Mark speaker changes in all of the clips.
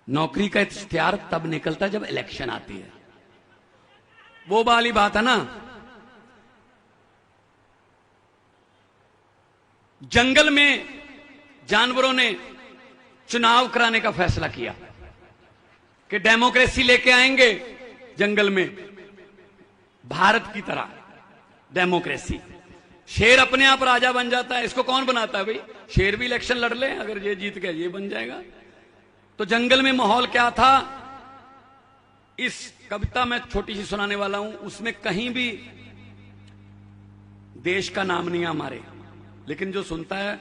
Speaker 1: नौकरी का इख्तियार तब निकलता जब इलेक्शन आती है। वो वाली बात है ना, जंगल में जानवरों ने चुनाव कराने का फैसला किया कि डेमोक्रेसी लेके आएंगे जंगल में, भारत की तरह डेमोक्रेसी। शेर अपने आप राजा बन जाता है, इसको कौन बनाता है भाई? शेर भी इलेक्शन लड़ ले, अगर ये जीत गया ये बन जाएगा। तो जंगल में माहौल क्या था, इस कविता में छोटी सी सुनाने वाला हूं, उसमें कहीं भी देश का नाम नहीं है हमारे, लेकिन जो सुनता है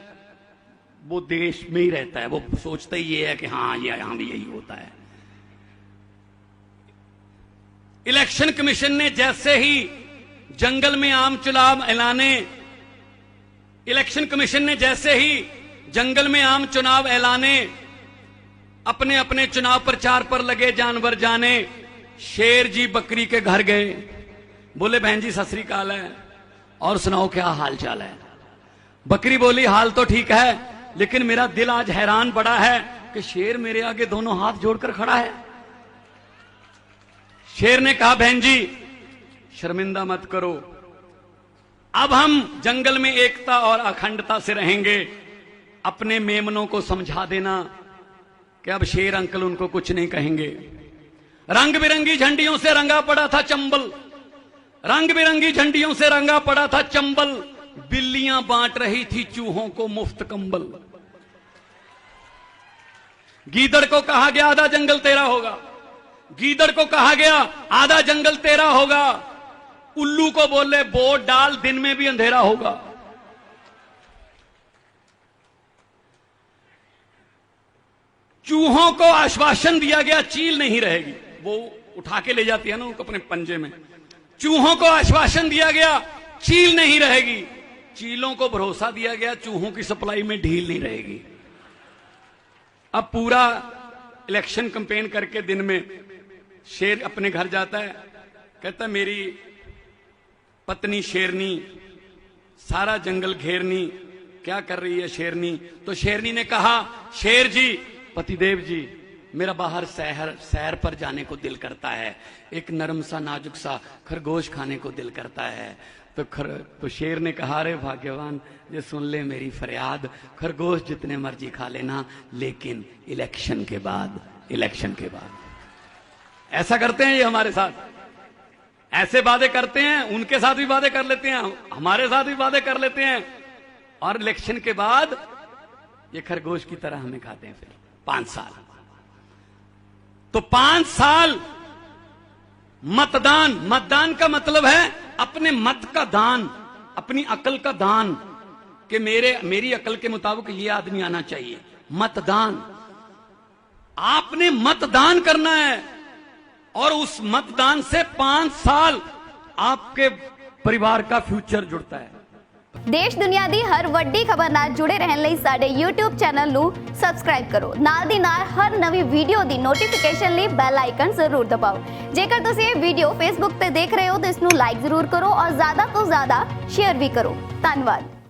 Speaker 1: वो देश में ही रहता है, वो सोचता ही ये है कि हाँ ये यहां भी यही होता है। इलेक्शन कमीशन ने जैसे ही जंगल में आम चुनाव ऐलाने, इलेक्शन कमीशन ने जैसे ही जंगल में आम चुनाव ऐलाने, अपने अपने चुनाव प्रचार पर लगे जानवर जाने। शेर जी बकरी के घर गए, बोले बहन जी सत श्री अकाल है, और सुनाओ क्या हाल चाल है। बकरी बोली हाल तो ठीक है, लेकिन मेरा दिल आज हैरान पड़ा है कि शेर मेरे आगे दोनों हाथ जोड़कर खड़ा है। शेर ने कहा बहन जी शर्मिंदा मत करो, अब हम जंगल में एकता और अखंडता से रहेंगे। अपने मेमनों को समझा देना कि अब शेर अंकल उनको कुछ नहीं कहेंगे। रंग बिरंगी झंडियों से रंगा पड़ा था चंबल, रंग बिरंगी झंडियों से रंगा पड़ा था चंबल, बिल्लियां बांट रही थी चूहों को मुफ्त कंबल। गीदड़ को कहा गया आधा जंगल तेरा होगा, गीदड़ को कहा गया आधा जंगल तेरा होगा। उल्लू को बोले वोट डाल दिन में भी अंधेरा होगा। चूहों को आश्वासन दिया गया चील नहीं रहेगी, वो उठा के ले जाती है ना अपने पंजे में। चूहों को आश्वासन दिया गया चील नहीं रहेगी, चीलों को भरोसा दिया गया चूहों की सप्लाई में ढील नहीं रहेगी। अब पूरा इलेक्शन कैंपेन करके दिन में शेर अपने घर जाता है, कहता मेरी पत्नी शेरनी सारा जंगल घेरनी, क्या कर रही है शेरनी? तो शेरनी ने कहा शेर जी पतिदेव जी मेरा बाहर सैर पर जाने को दिल करता है, एक नरम सा नाजुक सा खरगोश खाने को दिल करता है। तो शेर ने कहा रे भाग्यवान ये सुन ले मेरी फरियाद, खरगोश जितने मर्जी खा लेना, लेकिन इलेक्शन के बाद, इलेक्शन के बाद। ऐसा करते हैं ये हमारे साथ, ऐसे वादे करते हैं, उनके साथ भी वादे कर लेते हैं, हमारे साथ भी वादे कर लेते हैं, और इलेक्शन के बाद ये खरगोश की तरह हमें खाते हैं। फिर 5 साल, तो 5 साल मतदान, मतदान का मतलब है अपने मत का दान, अपनी अकल का दान, कि मेरी अकल के मुताबिक ये आदमी आना चाहिए। मतदान, आपने मतदान करना है, और उस मतदान से 5 साल आपके परिवार का फ्यूचर जुड़ता है।
Speaker 2: देश दुनिया दी हर वड्डी खबर नाल जुड़े रहने ਲਈ ਸਾਡੇ YouTube ਚੈਨਲ ਨੂੰ ਸਬਸਕ੍ਰਾਈਬ ਕਰੋ। ਨਾਲ ਦੀ ਨਾਲ ਹਰ ਨਵੀਂ ਵੀਡੀਓ ਦੀ ਨੋਟੀਫਿਕੇਸ਼ਨ ਲਈ ਬੈਲ ਆਈਕਨ ਜ਼ਰੂਰ ਦਬਾਓ। ਜੇਕਰ ਤੁਸੀਂ ਇਹ ਵੀਡੀਓ Facebook ਤੇ ਦੇਖ ਰਹੇ ਹੋ ਤਾਂ ਇਸ ਨੂੰ ਲਾਈਕ ਜ਼ਰੂਰ ਕਰੋ ਔਰ ਜ਼ਿਆਦਾ ਤੋਂ ਜ਼ਿਆਦਾ ਸ਼ੇਅਰ ਵੀ ਕਰੋ। ਧੰਨਵਾਦ।